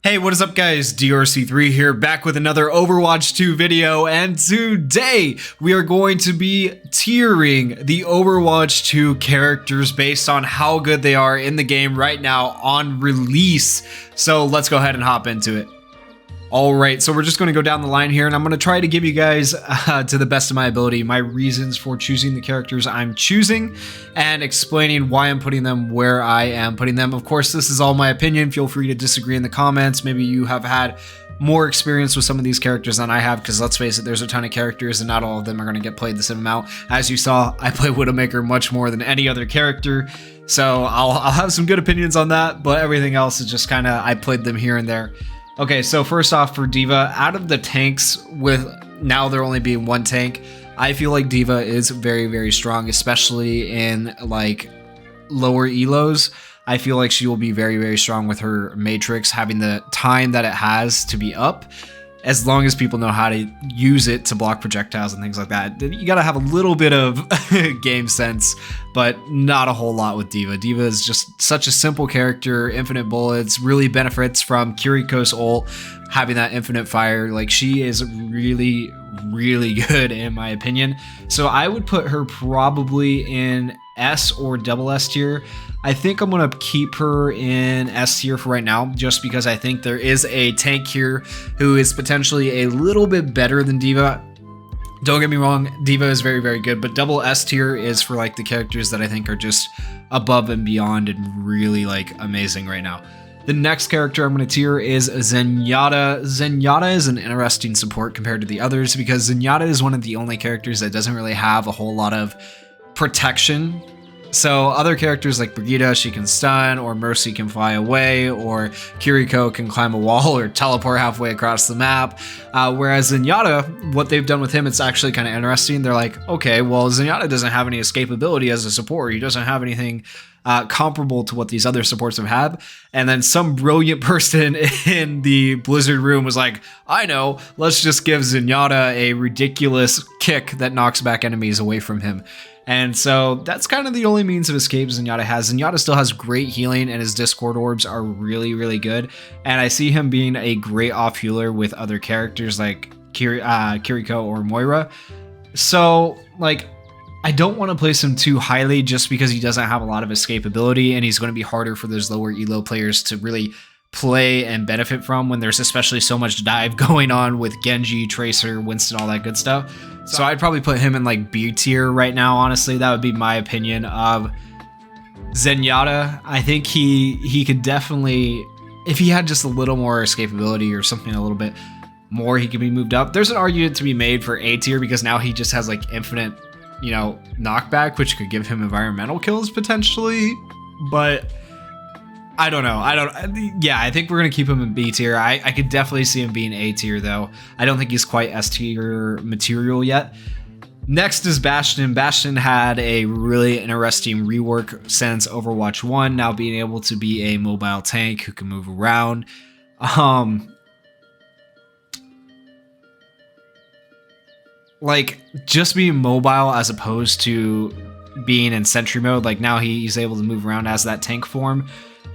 Hey, what is up guys? DRC3 here, back with another Overwatch 2 video, and today we are going to be tiering the Overwatch 2 characters based on how good they are in the game right now on release. So let's go ahead and hop into it. Alright, so we're just going to go down the line here, and I'm going to try to give you guys, to the best of my ability, my reasons for choosing the characters I'm choosing, and explaining why I'm putting them where I am putting them. Of course, this is all my opinion. Feel free to disagree in the comments. Maybe you have had more experience with some of these characters than I have, because let's face it, there's a ton of characters, and not all of them are going to get played the same amount. As you saw, I play Widowmaker much more than any other character, so I'll have some good opinions on that, but everything else is just kind of, I played them here and there. Okay, so first off for Diva, out of the tanks, with now there only being one tank, I feel like Diva is very, very strong, especially in like lower elos. I feel like she will be very, very strong with her Matrix, having the time that it has to be up, as long as people know how to use it to block projectiles and things like that. You gotta have a little bit of game sense, but not a whole lot with Diva. Diva is just such a simple character, infinite bullets, really benefits from Kiriko's ult, having that infinite fire. Like, she is really, really good in my opinion. So I would put her probably in S or double S tier. I think I'm going to keep her in S tier for right now, just because I think there is a tank here who is potentially a little bit better than Diva. Don't get me wrong, Diva is very, very good, but double S tier is for like the characters that I think are just above and beyond and really like amazing right now. The next character I'm going to tier is Zenyatta. Zenyatta is an interesting support compared to the others, because Zenyatta is one of the only characters that doesn't really have a whole lot of protection. So other characters like Brigitte, she can stun, or Mercy can fly away, or Kiriko can climb a wall or teleport halfway across the map. Whereas Zenyatta, what they've done with him, it's actually kind of interesting. They're like, okay, well, Zenyatta doesn't have any escapability as a support. He doesn't have anything comparable to what these other supports have had. And then some brilliant person in the Blizzard room was like, I know, let's just give Zenyatta a ridiculous kick that knocks back enemies away from him. And so that's kind of the only means of escape Zenyatta has. Zenyatta still has great healing, and his Discord orbs are really, really good. And I see him being a great off healer with other characters like Kiriko or Moira. So, like, I don't want to place him too highly just because he doesn't have a lot of escapability, and he's going to be harder for those lower elo players to really play and benefit from, when there's especially so much dive going on with Genji, Tracer, Winston, all that good stuff. So I'd probably put him in like B tier right now, honestly. That would be my opinion of Zenyatta. I think he could definitely, if he had just a little more escapability or something a little bit more, he could be moved up. There's an argument to be made for A tier, because now he just has like infinite, you know, knockback, which could give him environmental kills potentially, but I don't know. Yeah, I think we're going to keep him in B tier. I could definitely see him being A tier, though. I don't think he's quite S tier material yet. Next is Bastion. Bastion had a really interesting rework since Overwatch 1, now being able to be a mobile tank who can move around. Like, just being mobile as opposed to being in sentry mode, like now he's able to move around as that tank form.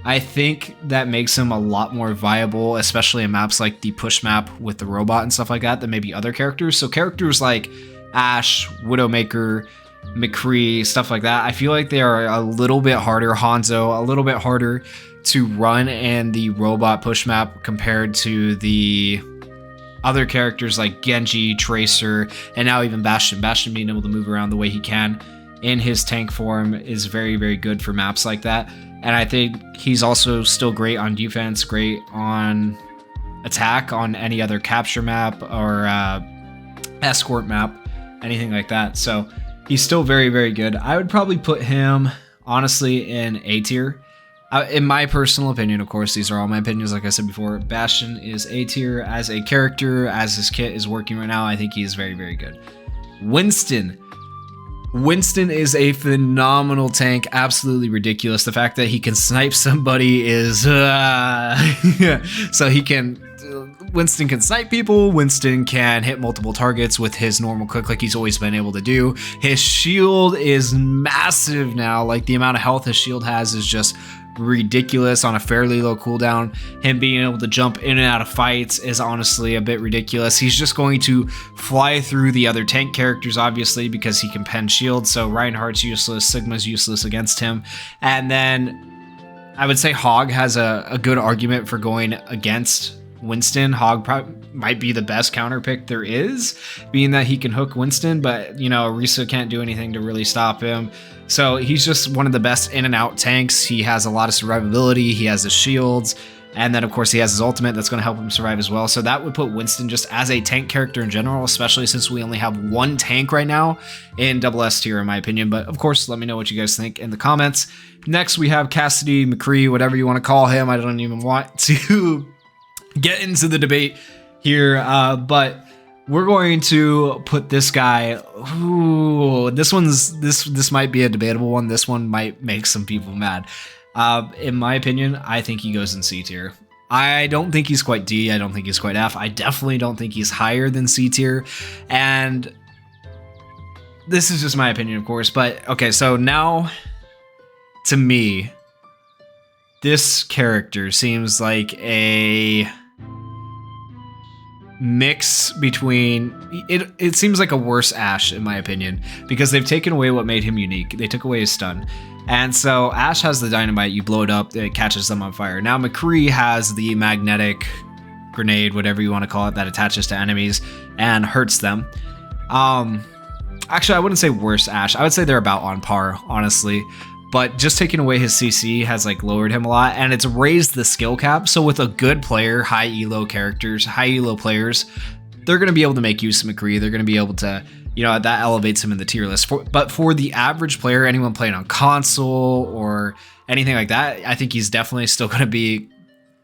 I think that makes him a lot more viable, especially in maps like the push map with the robot and stuff like that, than maybe other characters. So characters like Ashe, Widowmaker, McCree, stuff like that, I feel like they are a little bit harder, Hanzo, a little bit harder to run in the robot push map compared to the other characters like Genji, Tracer, and now even Bastion. Bastion being able to move around the way he can in his tank form is very, very good for maps like that. And I think he's also still great on defense, great on attack on any other capture map or escort map, anything like that. So he's still very, very good. I would probably put him, honestly, in A tier. In my personal opinion, of course, these are all my opinions, like I said before, Bastion is A tier as a character, as his kit is working right now. I think he is very, very good. Winston. Winston is a phenomenal tank, absolutely ridiculous. The fact that he can snipe somebody is so he can Winston can snipe people. Winston can hit multiple targets with his normal click like he's always been able to do. His shield is massive now. Like, the amount of health his shield has is just ridiculous on a fairly low cooldown. Him being able to jump in and out of fights is honestly a bit ridiculous. He's just going to fly through the other tank characters, obviously, because he can pen shield. So Reinhardt's useless, Sigma's useless against him. And then I would say Hog has a good argument for going against Winston. Hog might be the best counter pick there is, being that he can hook Winston, but you know, Orisa can't do anything to really stop him. So he's just one of the best in and out tanks. He has a lot of survivability, he has his shields, and then of course he has his ultimate that's going to help him survive as well. So that would put Winston just as a tank character in general, especially since we only have one tank right now in double S tier in my opinion. But of course, let me know what you guys think in the comments. Next we have Cassidy, McCree, whatever you want to call him. I don't even want to get into the debate here, but we're going to put this guy. Ooh, this might be a debatable one. This one might make some people mad. In my opinion, I think he goes in C tier. I don't think he's quite D. I don't think he's quite F. I definitely don't think he's higher than C tier. And this is just my opinion, of course. But okay, so now to me, this character seems like a mix between it seems like a worse Ashe in my opinion, because they've taken away what made him unique. They took away his stun, and so Ashe has the dynamite, you blow it up, it catches them on fire. Now McCree has the magnetic grenade, whatever you want to call it, that attaches to enemies and hurts them. Actually, I wouldn't say worse Ashe, I would say they're about on par, honestly. But just taking away his CC has like lowered him a lot, and it's raised the skill cap. So with a good player, high elo characters, high elo players, they're going to be able to make use of McCree. They're going to be able to, you know, that elevates him in the tier list. But for the average player, anyone playing on console or anything like that, I think he's definitely still going to be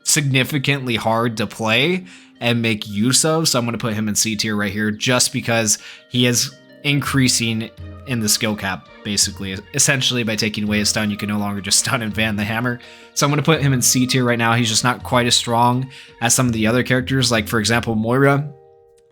significantly hard to play and make use of. So I'm going to put him in C tier right here, just because he is increasing in the skill cap, basically. Essentially, by taking away his stun, you can no longer just stun and van the hammer. So I'm going to put him in C tier right now. He's just not quite as strong as some of the other characters. Like, for example, Moira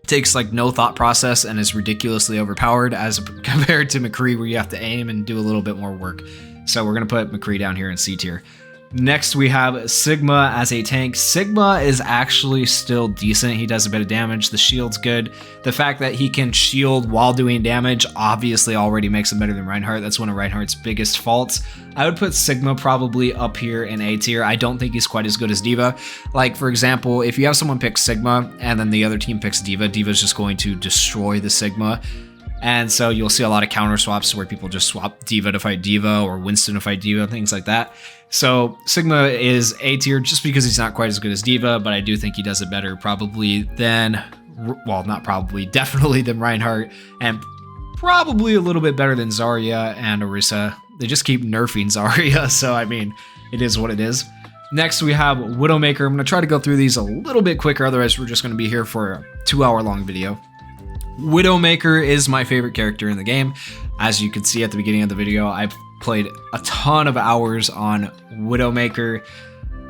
takes like no thought process and is ridiculously overpowered as compared to McCree, where you have to aim and do a little bit more work. So we're going to put McCree down here in C tier. Next, we have Sigma as a tank. Sigma is actually still decent. He does a bit of damage. The shield's good. The fact that he can shield while doing damage obviously already makes him better than Reinhardt. That's one of Reinhardt's biggest faults. I would put Sigma probably up here in A tier. I don't think he's quite as good as Diva. Like, for example, if you have someone pick Sigma and then the other team picks Diva, Diva's just going to destroy the Sigma. And so you'll see a lot of counter swaps where people just swap Diva to fight Diva or Winston to fight Diva, things like that. So Sigma is A tier just because he's not quite as good as Diva, but I do think he does it better probably than, well, not probably, definitely than Reinhardt, and probably a little bit better than Zarya and Orisa. They just keep nerfing Zarya, so I mean, it is what it is. Next, we have Widowmaker. I'm going to try to go through these a little bit quicker, otherwise we're just going to be here for a 2-hour-long video. Widowmaker is my favorite character in the game. As you can see at the beginning of the video, I've played a ton of hours on Widowmaker.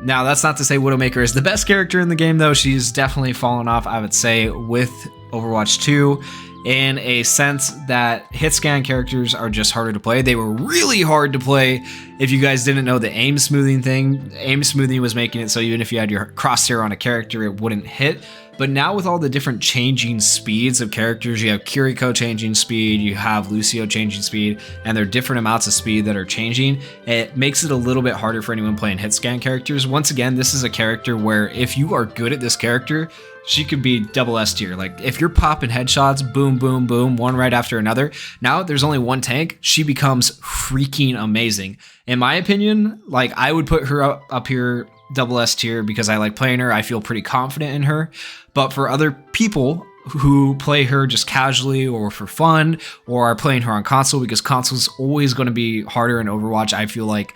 Now, that's not to say Widowmaker is the best character in the game, though. She's definitely fallen off, I would say, with Overwatch 2, in a sense that hit scan characters are just harder to play. They were really hard to play. If you guys didn't know the aim smoothing thing, aim smoothing was making it so even if you had your crosshair on a character, it wouldn't hit. But now with all the different changing speeds of characters, you have Kiriko changing speed, you have Lucio changing speed, and there are different amounts of speed that are changing. It makes it a little bit harder for anyone playing hit scan characters. Once again, this is a character where if you are good at this character, she could be double S tier. Like, if you're popping headshots, boom, boom, boom, one right after another, now there's only one tank, she becomes freaking amazing. In my opinion, like, I would put her up here double S tier because I like playing her. I feel pretty confident in her. But for other people who play her just casually or for fun, or are playing her on console, because console's always going to be harder in Overwatch, I feel like,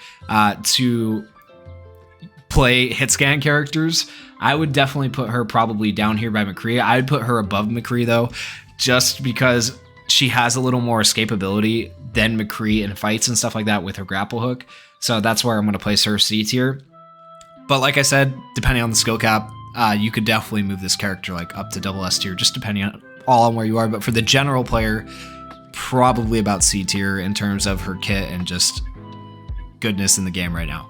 to play hit scan characters, I would definitely put her probably down here by McCree. I would put her above McCree though, just because she has a little more escapability than McCree in fights and stuff like that with her grapple hook. So that's where I'm going to place her C tier. But like I said, depending on the skill cap, you could definitely move this character like up to double S tier, just depending on where you are. But for the general player, probably about C tier in terms of her kit and just goodness in the game right now.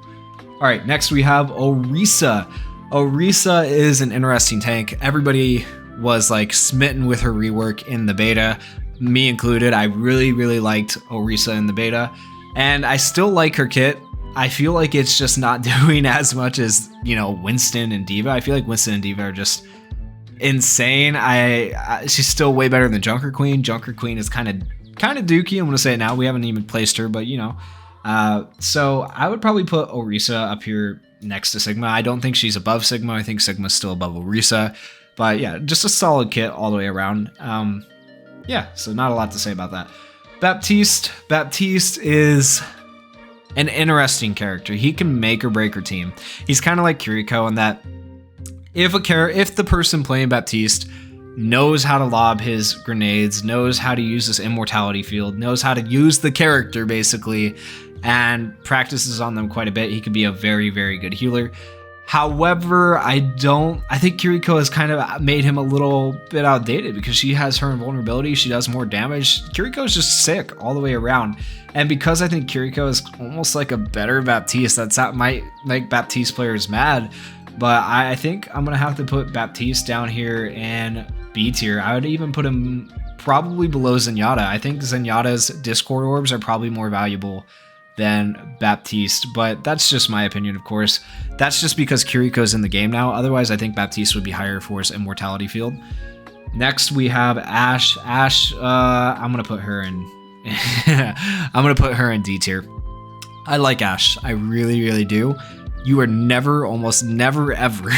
All right, next we have Orisa. Orisa is an interesting tank. Everybody was like smitten with her rework in the beta, me included. I really liked Orisa in the beta, and I still like her kit. I feel like it's just not doing as much as, you know, Winston and Diva. I feel like Winston and Diva are just insane. She's still way better than Junker Queen. Junker Queen is kind of dookie. I'm gonna say it now. We haven't even placed her, but you know. So I would probably put Orisa up here next to Sigma. I don't think she's above Sigma. I think Sigma's still above Orisa. But yeah, just a solid kit all the way around. Yeah, so not a lot to say about that. Baptiste. Baptiste is an interesting character. He can make or break her team. He's kind of like Kiriko in that if the person playing Baptiste knows how to lob his grenades, knows how to use this immortality field, knows how to use the character basically, and practices on them quite a bit, he could be a very good healer. However, I think Kiriko has kind of made him a little bit outdated because she has her invulnerability, she does more damage. Kiriko is just sick all the way around. And because I think Kiriko is almost like a better Baptiste, that might make Baptiste players mad, but I think I'm going to have to put Baptiste down here in B tier. I would even put him probably below Zenyatta. I think Zenyatta's Discord orbs are probably more valuable than Baptiste, but that's just my opinion, of course. That's just because Kiriko's in the game now. Otherwise, I think Baptiste would be higher for his immortality field. Next, we have Ashe. Ashe, I'm gonna put her in. I'm gonna put her in D tier. I like Ashe. I really do. You are almost never ever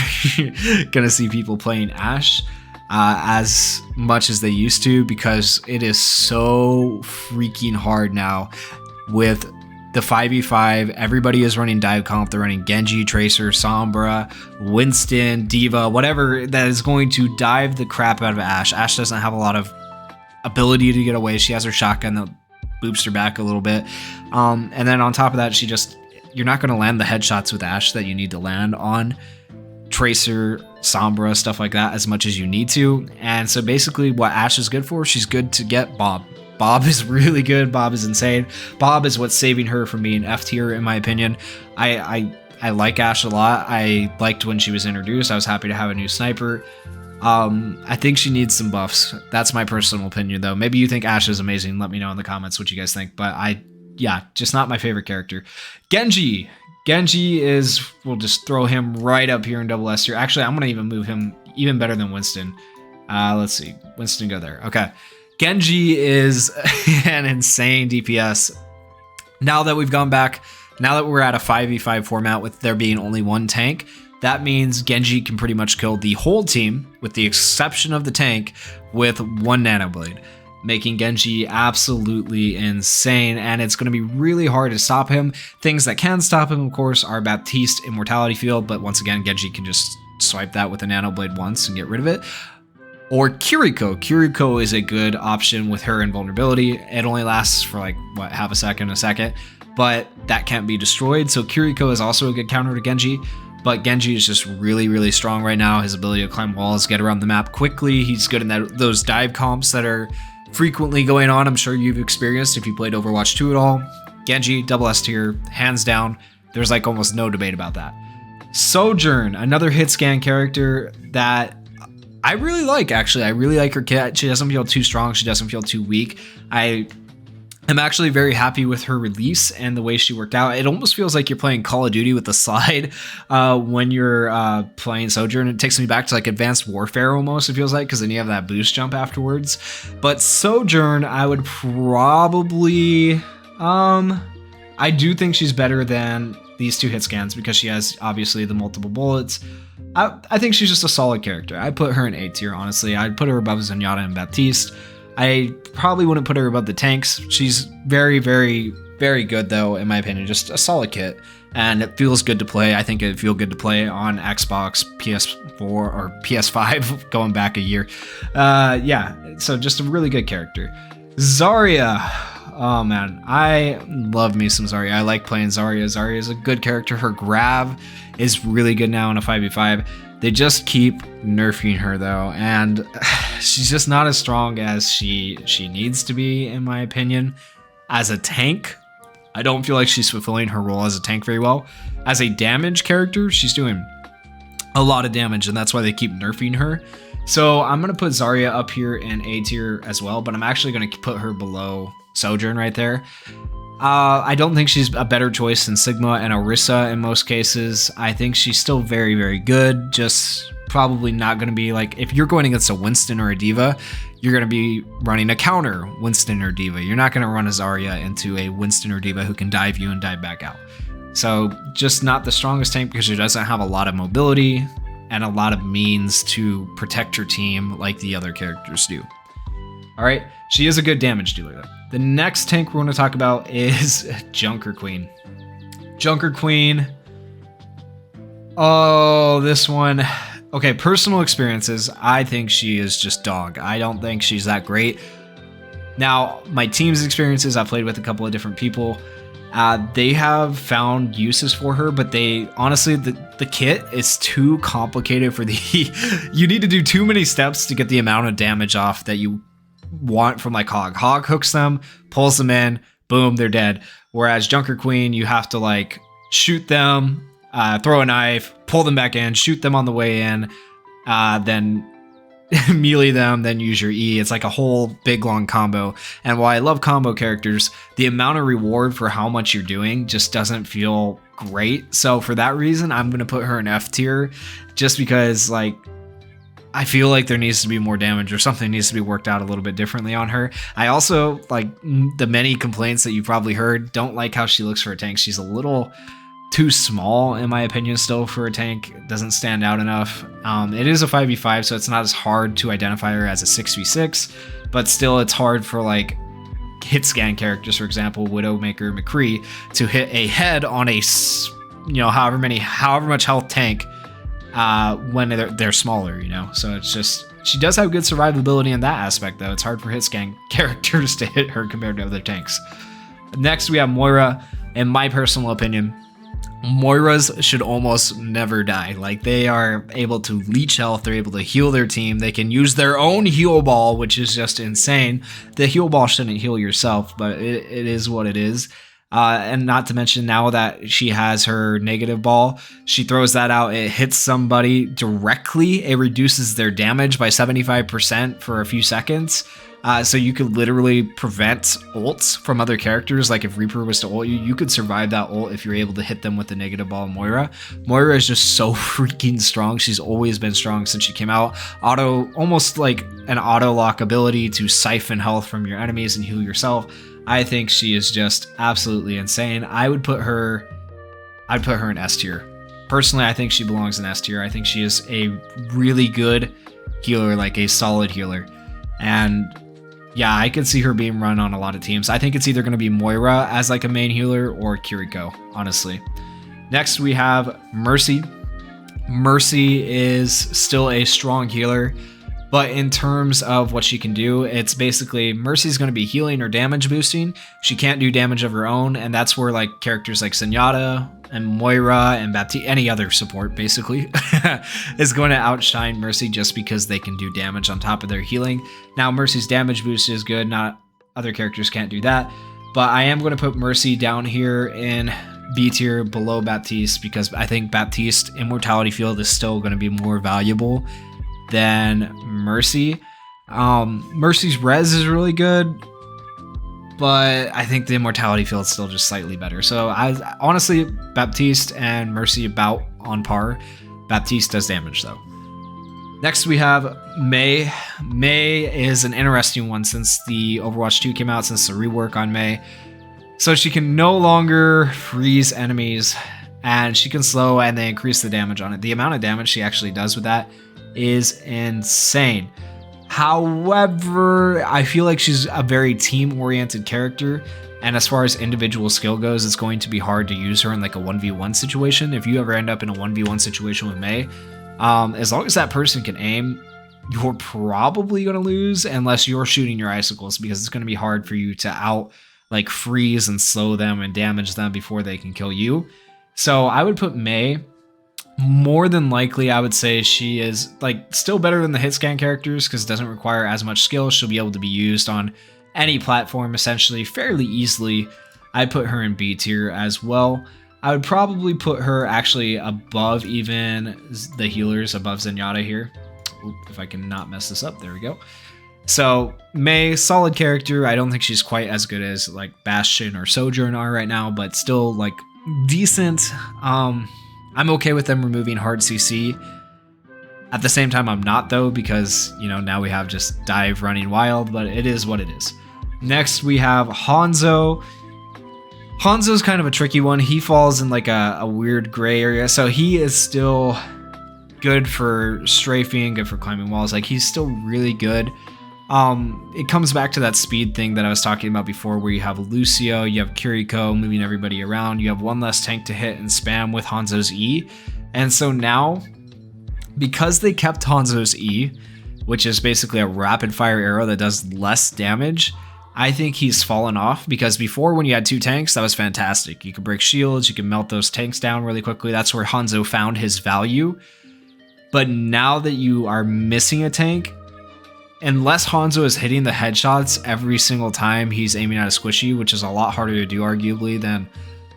gonna see people playing Ashe as much as they used to, because it is so freaking hard now with the 5v5. Everybody is running dive comp. They're running Genji, Tracer, Sombra, Winston, Diva, whatever that is going to dive the crap out of Ashe. Ashe doesn't have a lot of ability to get away. She has her shotgun that boops her back a little bit. And then on top of that, you're not going to land the headshots with Ashe that you need to land on Tracer, Sombra, stuff like that as much as you need to. And so basically what Ashe is good for, she's good to get Bob. Bob is really good. Bob is insane. Bob is what's saving her from being F tier, in my opinion. I like Ashe a lot. I liked when she was introduced. I was happy to have a new sniper. I think she needs some buffs. That's my personal opinion, though. Maybe you think Ashe is amazing. Let me know in the comments what you guys think. But yeah, just not my favorite character. Genji. Genji is, we'll just throw him right up here in double S tier. Actually, I'm going to even move him even better than Winston. Let's see. Winston, go there. Okay. Genji is an insane DPS. Now that we've gone back, now that we're at a 5v5 format with there being only one tank, that means Genji can pretty much kill the whole team, with the exception of the tank, with one nanoblade, making Genji absolutely insane, and it's going to be really hard to stop him. Things that can stop him, of course, are Baptiste immortality field, but once again, Genji can just swipe that with a nanoblade once and get rid of it. Or Kiriko. Kiriko is a good option with her invulnerability. It only lasts for like, what, half a second, but that can't be destroyed. So Kiriko is also a good counter to Genji, but Genji is just really strong right now. His ability to climb walls, get around the map quickly. He's good in those dive comps that are frequently going on. I'm sure you've experienced if you played Overwatch 2 at all. Genji, double S tier, hands down. There's like almost no debate about that. Sojourn, another hit scan character that I really like, actually. I really like her kit. She doesn't feel too strong. She doesn't feel too weak. I am actually very happy with her release and the way she worked out. It almost feels like you're playing Call of Duty with the slide when you're playing Sojourn. It takes me back to like Advanced Warfare almost, it feels like, because then you have that boost jump afterwards. But Sojourn, I would probably... I do think she's better than these two hit scans because she has obviously the multiple bullets. I think she's just a solid character. I'd put her in A tier, honestly. I'd put her above Zenyatta and Baptiste. I probably wouldn't put her above the tanks. She's very good, though, in my opinion. Just a solid kit, and it feels good to play. I think it'd feel good to play on Xbox, PS4, or PS5, going back a year. Yeah, so just a really good character. Zarya. Oh man, I love me some Zarya. I like playing Zarya. Zarya is a good character. Her grab is really good now in a 5v5. They just keep nerfing her though, and she's just not as strong as she needs to be, in my opinion. As a tank, I don't feel like she's fulfilling her role as a tank very well. As a damage character, she's doing a lot of damage, and that's why they keep nerfing her. So I'm going to put Zarya up here in A tier as well, but I'm actually going to put her below Sojourn right there. I don't think she's a better choice than Sigma and Orisa in most cases. I think she's still very, very good, just probably not going to be like, if you're going against a Winston or a Diva, you're going to be running a counter Winston or Diva. You're not going to run a Zarya into a Winston or Diva who can dive you and dive back out. So just not the strongest tank because she doesn't have a lot of mobility and a lot of means to protect her team like the other characters do. All right, she is a good damage dealer though. The next tank we're going to talk about is Junker Queen. Junker Queen. Oh, this one. Okay, personal experiences. I think she is just dog. I don't think she's that great. Now, my team's experiences, I've played with a couple of different people. They have found uses for her, but they honestly, the kit is too complicated for the... You need to do too many steps to get the amount of damage off that you want from like Hog. Hog hooks them, pulls them in, boom, they're dead. Whereas Junker Queen, you have to like shoot them, throw a knife, pull them back in, shoot them on the way in, then melee them, then use your E. It's like a whole big long combo. And while I love combo characters, the amount of reward for how much you're doing just doesn't feel great. So for that reason, I'm going to put her in F tier just because like I feel like there needs to be more damage or something needs to be worked out a little bit differently on her. I also, like the many complaints that you probably heard, don't like how she looks for a tank. She's a little too small, in my opinion, still for a tank. It doesn't stand out enough. It is a 5v5, so it's not as hard to identify her as a 6v6, but still it's hard for like hit scan characters, for example, Widowmaker, McCree, to hit a head on a, you know, however much health tank when they're smaller, you know. So it's just, she does have good survivability in that aspect though. It's hard for hit scan characters to hit her compared to other tanks. Next we have Moira. In my personal opinion, Moiras should almost never die. Like, they are able to leech health, they're able to heal their team, they can use their own heal ball, which is just insane. The heal ball shouldn't heal yourself, but it is what it is. And not to mention, now that she has her negative ball, she throws that out, it hits somebody directly, it reduces their damage by 75% for a few seconds. So you could literally prevent ults from other characters. Like if Reaper was to ult you, you could survive that ult if you're able to hit them with the negative ball. Moira is just so freaking strong. She's always been strong since she came out. Almost like an auto lock ability to siphon health from your enemies and heal yourself. I think she is just absolutely insane. I'd put her in S tier. Personally, I think she belongs in S tier. I think she is a really good healer, like a solid healer. And yeah, I could see her being run on a lot of teams. I think it's either going to be Moira as like a main healer or Kiriko, honestly. Next, we have Mercy. Mercy is still a strong healer, but in terms of what she can do, it's basically Mercy's going to be healing or damage boosting. She can't do damage of her own, and that's where like characters like Zenyatta and Moira and Baptiste, any other support basically, is going to outshine Mercy just because they can do damage on top of their healing. Now, Mercy's damage boost is good, not other characters can't do that, but I am going to put Mercy down here in B tier below Baptiste because I think Baptiste Immortality Field is still going to be more valuable than Mercy. Mercy's res is really good, but I think the Immortality Field is still just slightly better. So honestly, Baptiste and Mercy about on par. Baptiste does damage though. Next we have Mei. Mei is an interesting one since the Overwatch 2 came out, since the rework on Mei. So she can no longer freeze enemies, and she can slow and they increase the damage on it. The amount of damage she actually does with that is insane. However, I feel like she's a very team-oriented character, and as far as individual skill goes, it's going to be hard to use her in like a 1v1 situation. If you ever end up in a 1v1 situation with Mei, as long as that person can aim, you're probably going to lose unless you're shooting your icicles, because it's going to be hard for you to like freeze and slow them and damage them before they can kill you. So I would put Mei. More than likely, I would say she is like still better than the hit scan characters because it doesn't require as much skill. She'll be able to be used on any platform essentially fairly easily. I'd put her in B tier as well. I would probably put her actually above even the healers, above Zenyatta here. Oop, if I can not mess this up, there we go. So Mei, solid character. I don't think she's quite as good as like Bastion or Sojourn are right now, but still like decent. I'm okay with them removing hard CC. At the same time, I'm not though, because you know now we have just Dive running wild, but it is what it is. Next we have Hanzo. Hanzo's kind of a tricky one. He falls in like a weird gray area, so he is still good for strafing, good for climbing walls. Like he's still really good. It comes back to that speed thing that I was talking about before, where you have Lucio, you have Kiriko moving everybody around, you have one less tank to hit and spam with Hanzo's E. And so now, because they kept Hanzo's E, which is basically a rapid fire arrow that does less damage, I think he's fallen off, because before when you had 2 tanks, that was fantastic. You could break shields, you could melt those tanks down really quickly. That's where Hanzo found his value. But now that you are missing a tank, unless Hanzo is hitting the headshots every single time he's aiming at a squishy, which is a lot harder to do arguably than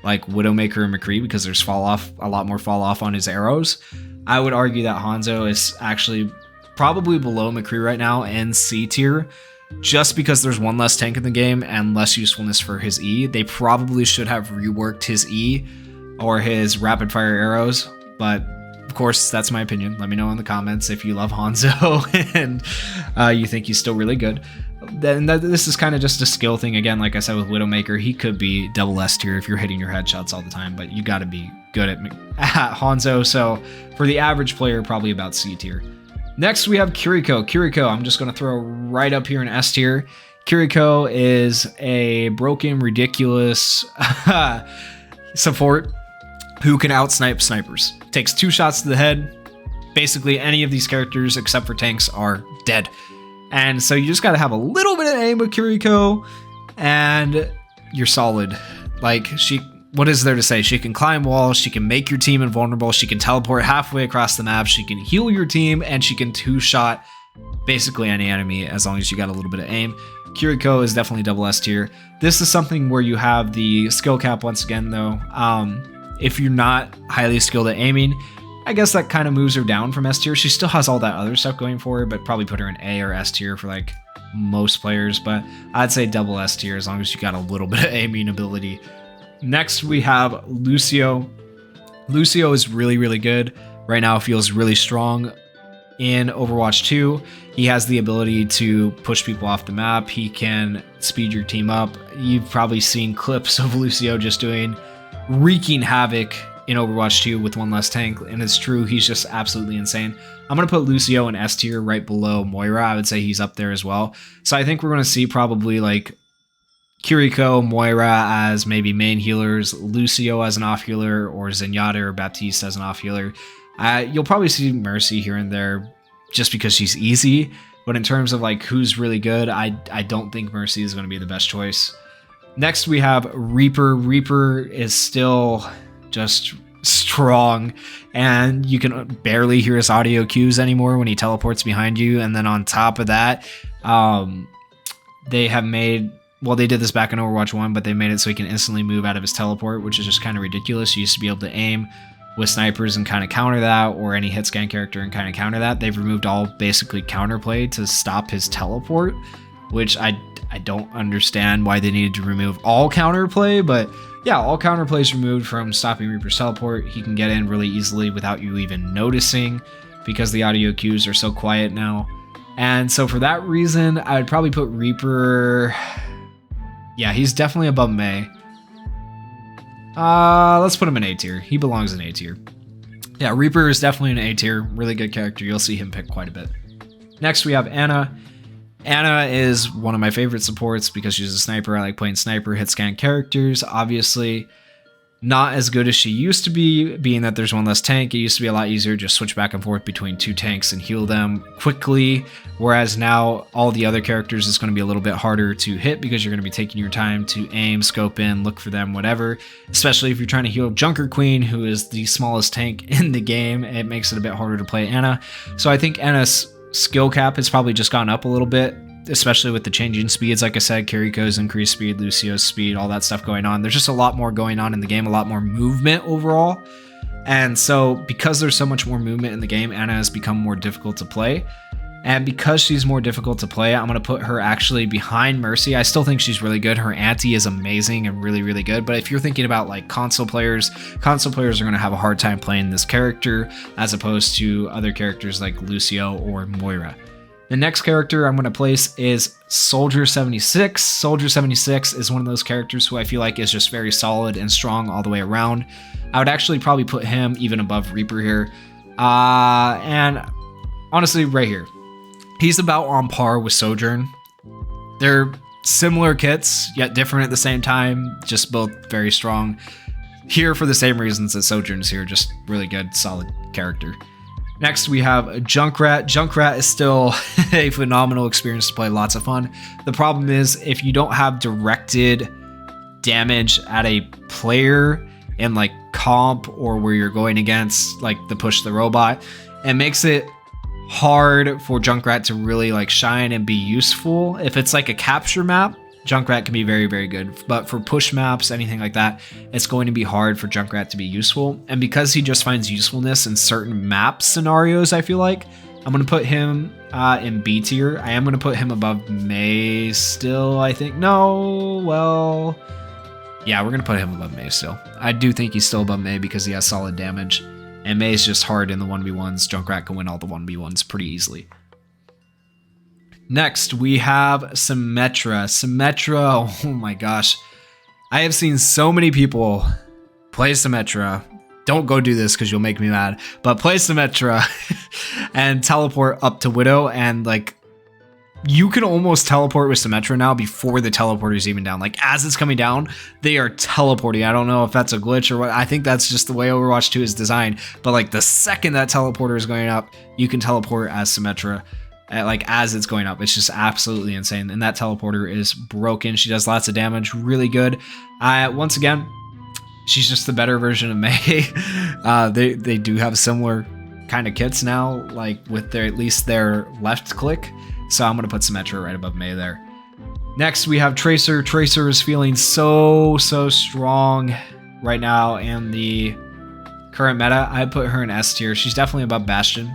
like Widowmaker and McCree, because there's a lot more fall off on his arrows, I would argue that Hanzo is actually probably below McCree right now in C tier, just because there's one less tank in the game and less usefulness for his E. They probably should have reworked his E or his rapid fire arrows, but of course, that's my opinion. Let me know in the comments if you love Hanzo and you think he's still really good. Then this is kind of just a skill thing. Again, like I said with Widowmaker, he could be double S tier if you're hitting your headshots all the time, but you got to be good at Hanzo. So for the average player, probably about C tier. Next, we have Kiriko. Kiriko, I'm just going to throw right up here in S tier. Kiriko is a broken, ridiculous support who can outsnipe snipers. Takes 2 shots to the head. Basically, any of these characters except for tanks are dead. And so you just got to have a little bit of aim with Kiriko, and you're solid. Like, what is there to say? She can climb walls, she can make your team invulnerable, she can teleport halfway across the map, she can heal your team, and she can 2-shot basically any enemy as long as you got a little bit of aim. Kiriko is definitely double S tier. This is something where you have the skill cap once again though. If you're not highly skilled at aiming, I guess that kind of moves her down from S tier. She still has all that other stuff going for her, but probably put her in A or S tier for like most players, but I'd say double S tier as long as you got a little bit of aiming ability. Next, we have Lucio. Lucio is really, really good. Right now, feels really strong in Overwatch 2. He has the ability to push people off the map. He can speed your team up. You've probably seen clips of Lucio just wreaking havoc in Overwatch 2 with one less tank, and it's true, he's just absolutely insane. I'm going to put Lucio in S tier right below Moira. I would say he's up there as well. So I think we're going to see probably like Kiriko, Moira as maybe main healers, Lucio as an off healer, or Zenyatta or Baptiste as an off healer. You'll probably see Mercy here and there just because she's easy, but in terms of like who's really good, I don't think Mercy is going to be the best choice. Next we have Reaper. Reaper is still just strong, and you can barely hear his audio cues anymore when he teleports behind you. And then on top of that, they have made, well, they did this back in Overwatch 1, but they made it so he can instantly move out of his teleport, which is just kind of ridiculous. You used to be able to aim with snipers and kind of counter that, or any hit scan character and kind of counter that. They've removed all basically counterplay to stop his teleport, which I don't understand why they needed to remove all counterplay, but yeah, all counterplay is removed from stopping Reaper's teleport. He can get in really easily without you even noticing because the audio cues are so quiet now. And so for that reason, I would probably put Reaper... Yeah, he's definitely above Mei. Let's put him in A tier. He belongs in A tier. Yeah, Reaper is definitely an A tier. Really good character. You'll see him pick quite a bit. Next, we have Ana. Ana is one of my favorite supports because she's a sniper. I like playing sniper hit scan characters. Obviously, not as good as she used to be, being that there's one less tank. It used to be a lot easier to just switch back and forth between 2 tanks and heal them quickly, whereas now all the other characters is going to be a little bit harder to hit because you're going to be taking your time to aim, scope in, look for them, whatever. Especially if you're trying to heal Junker Queen, who is the smallest tank in the game, it makes it a bit harder to play Ana. So I think Ana's skill cap has probably just gone up a little bit especially with the changing speeds. Like I said, Kiriko's increased speed, Lucio's speed, all that stuff going on. There's just a lot more going on in the game, a lot more movement overall. And so because there's so much more movement in the game, Ana has become more difficult to play. And because she's more difficult to play, I'm going to put her actually behind Mercy. I still think she's really good. Her anti is amazing and really, really good. But if you're thinking about like console players are going to have a hard time playing this character as opposed to other characters like Lucio or Moira. The next character I'm going to place is Soldier 76. Soldier 76 is one of those characters who I feel like is just very solid and strong all the way around. I would actually probably put him even above Reaper here. And honestly, right here. He's about on par with Sojourn. They're similar kits, yet different at the same time. Just both very strong. Here for the same reasons that Sojourn's here. Just really good, solid character. Next, we have Junkrat. Junkrat is still a phenomenal experience to play. Lots of fun. The problem is, if you don't have directed damage at a player in like comp or where you're going against like the push the robot, it makes it hard for Junkrat to really like shine and be useful. If it's like a capture map, Junkrat can be very, very good. But for push maps, anything like that, it's going to be hard for Junkrat to be useful. And because he just finds usefulness in certain map scenarios, I feel like I'm going to put him in B tier. I am going to put him above Mei still, I think. No, well, yeah, we're going to put him above Mei still. I do think he's still above Mei because he has solid damage. And Mei's just hard in the 1v1s. Junkrat can win all the 1v1s pretty easily. Next, we have Symmetra. Symmetra, oh my gosh. I have seen so many people play Symmetra. Don't go do this because you'll make me mad. But play Symmetra and teleport up to Widow. And like, you can almost teleport with Symmetra now before the teleporter is even down. Like, as it's coming down, they are teleporting. I don't know if that's a glitch or what. I think that's just the way Overwatch 2 is designed. But like, the second that teleporter is going up, you can teleport as Symmetra. Like, as it's going up. It's just absolutely insane. And that teleporter is broken. She does lots of damage. Really good. Once again, she's just the better version of Mei. They do have similar kind of kits now, like with their, at least their left click. So I'm going to put Symmetra right above Mei there. Next, we have Tracer. Tracer is feeling so strong right now in the current meta. I put her in S tier. She's definitely above Bastion.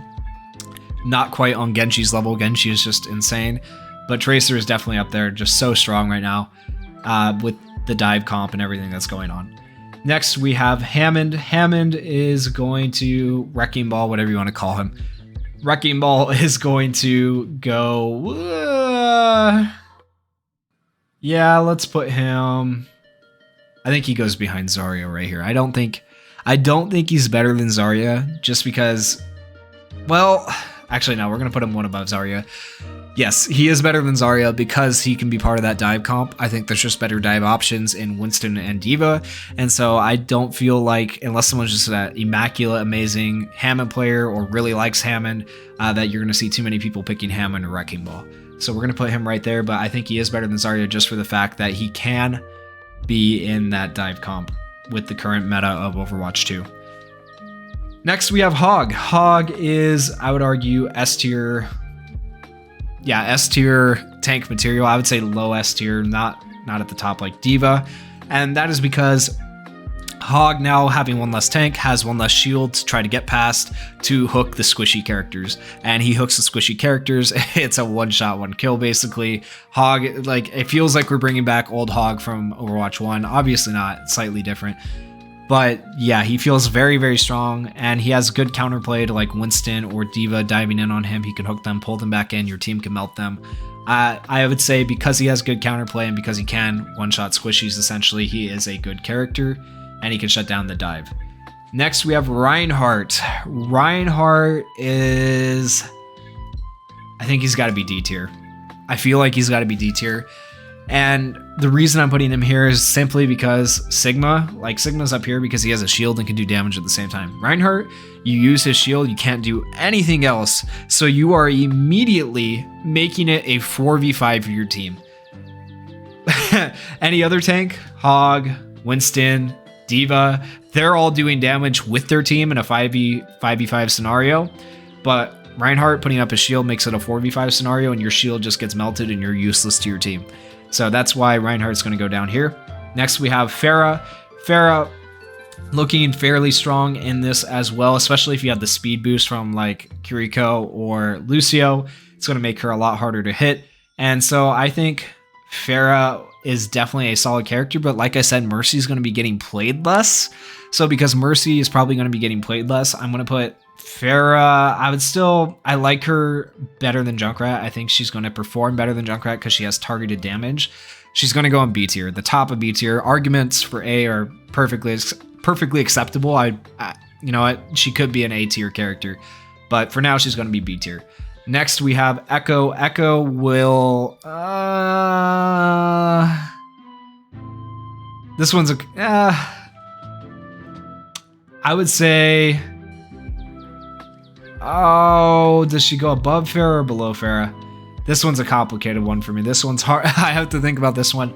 Not quite on Genji's level. Genji is just insane. But Tracer is definitely up there. Just so strong right now with the dive comp and everything that's going on. Next, we have Hammond. Hammond is going to Wrecking Ball, whatever you want to call him. Wrecking Ball is going to go... yeah, let's put him... I think he goes behind Zarya right here. I don't think he's better than Zarya, just because... Well, actually, no, we're going to put him one above Zarya. Yes, he is better than Zarya because he can be part of that dive comp. I think there's just better dive options in Winston and Diva. And so I don't feel like, unless someone's just an immaculate, amazing Hammond player or really likes Hammond, that you're going to see too many people picking Hammond or Wrecking Ball. So we're going to put him right there, but I think he is better than Zarya just for the fact that he can be in that dive comp with the current meta of Overwatch 2. Next, we have Hog. Hog is, I would argue, S tier. Yeah, S tier tank material. I would say low S tier, not at the top like Diva. And that is because Hog, now having one less tank, has one less shield to try to get past to hook the squishy characters. And he hooks the squishy characters. It's a one-shot, one-kill, basically. Hog, like, it feels like we're bringing back old Hog from Overwatch 1. Obviously not, slightly different. But yeah, he feels very strong, and he has good counterplay to like Winston or Diva diving in on him. He can hook them, pull them back in, your team can melt them. I would say because he has good counterplay and because he can one-shot squishies, essentially, he is a good character, and he can shut down the dive. Next, we have Reinhardt. Reinhardt is... I think he's got to be D tier. I feel like he's got to be D tier. And the reason I'm putting him here is simply because Sigma's up here because he has a shield and can do damage at the same time. Reinhardt, you use his shield, you can't do anything else. So you are immediately making it a 4v5 for your team. Any other tank, Hog, Winston, Diva, they're all doing damage with their team in a 5v5 scenario. But Reinhardt putting up a shield makes it a 4v5 scenario, and your shield just gets melted and you're useless to your team. So that's why Reinhardt's going to go down here. Next, we have Pharah. Pharah looking fairly strong in this as well, especially if you have the speed boost from like Kiriko or Lucio. It's going to make her a lot harder to hit. And so I think Pharah is definitely a solid character, but like I said, Mercy is going to be getting played less. So because Mercy is probably going to be getting played less, I'm going to put Pharah. I like her better than Junkrat. I think she's going to perform better than Junkrat because she has targeted damage. She's going to go in B tier, the top of B tier. Arguments for A are perfectly acceptable. You know what? She could be an A tier character, but for now she's going to be B tier. Next we have Echo. Echo will this one's a I would say, oh, does she go above Pharah or below Pharah? This one's a complicated one for me. This one's hard. I have to think about this one.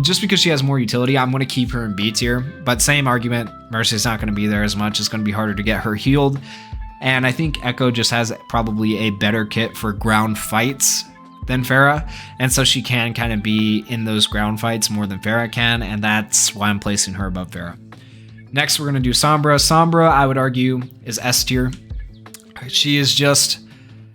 Just because she has more utility, I'm going to keep her in B tier. But same argument, Mercy's not going to be there as much. It's going to be harder to get her healed. And I think Echo just has probably a better kit for ground fights than Pharah. And so she can kind of be in those ground fights more than Pharah can. And that's why I'm placing her above Pharah. Next, we're going to do Sombra. Sombra, I would argue, is S tier. She is just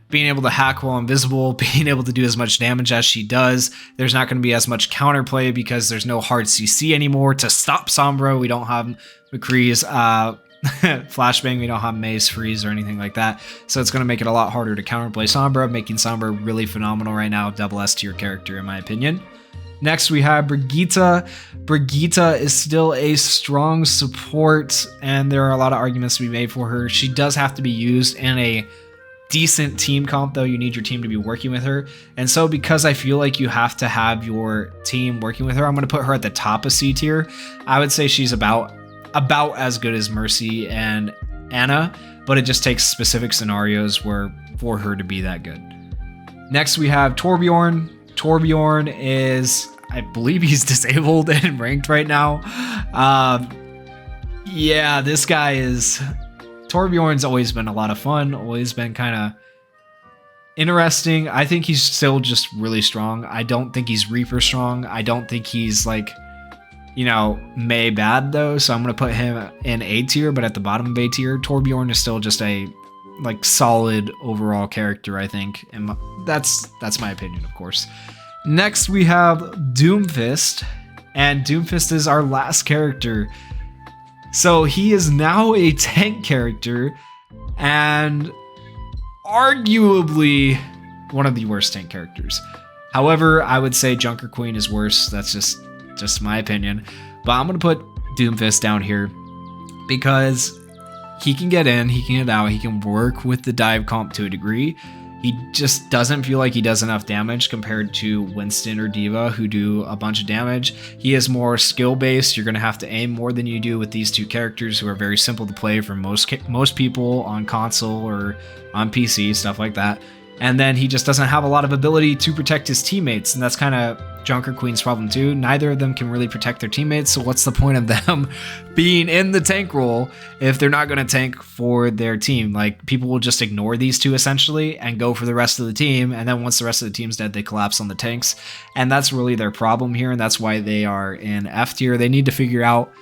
being able to hack while invisible, being able to do as much damage as she does. There's not going to be as much counterplay because there's no hard CC anymore to stop Sombra. We don't have McCree's flashbang. We don't have May's freeze or anything like that. So it's going to make it a lot harder to counterplay Sombra, making Sombra really phenomenal right now. Double S tier character, in my opinion. Next, we have Brigitte. Brigitte is still a strong support, and there are a lot of arguments to be made for her. She does have to be used in a decent team comp, though. You need your team to be working with her. And so because I feel like you have to have your team working with her, I'm going to put her at the top of C tier. I would say she's about as good as Mercy and Anna, but it just takes specific scenarios for her to be that good. Next, we have Torbjorn. Torbjorn is, I believe he's disabled and ranked right now. Yeah, this guy is... Torbjorn's always been a lot of fun, always been kind of interesting. I think he's still just really strong. I don't think he's Reaper strong. I don't think he's like, you know, May bad though. So I'm going to put him in A tier, but at the bottom of A tier. Torbjorn is still just a like solid overall character, I think. And that's my opinion, of course. Next, we have Doomfist, and Doomfist is our last character. So he is now a tank character, and arguably one of the worst tank characters. However, I would say Junker Queen is worse. That's just my opinion. But I'm going to put Doomfist down here because he can get in, he can get out, he can work with the dive comp to a degree. He just doesn't feel like he does enough damage compared to Winston or Diva, who do a bunch of damage. He is more skill-based. You're going to have to aim more than you do with these two characters who are very simple to play for most people on console or on PC, stuff like that. And then he just doesn't have a lot of ability to protect his teammates, and that's kind of Junker Queen's problem too. Neither of them can really protect their teammates, so what's the point of them being in the tank role if they're not going to tank for their team? Like, people will just ignore these two essentially and go for the rest of the team, and then once the rest of the team's dead, they collapse on the tanks, and that's really their problem here, and that's why they are in F tier. They need to figure out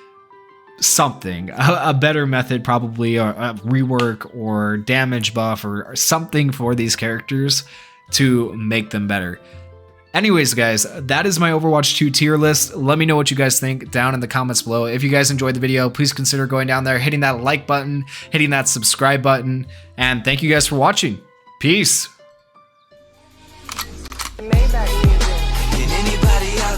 something, a better method, probably a rework or damage buff or something for these characters to make them better. Anyways, guys, that is my Overwatch 2 tier list. Let me know what you guys think down in the comments below. If you guys enjoyed the video, please consider going down there, hitting that like button, hitting that subscribe button, and thank you guys for watching. Peace. Maybach music. Can anybody else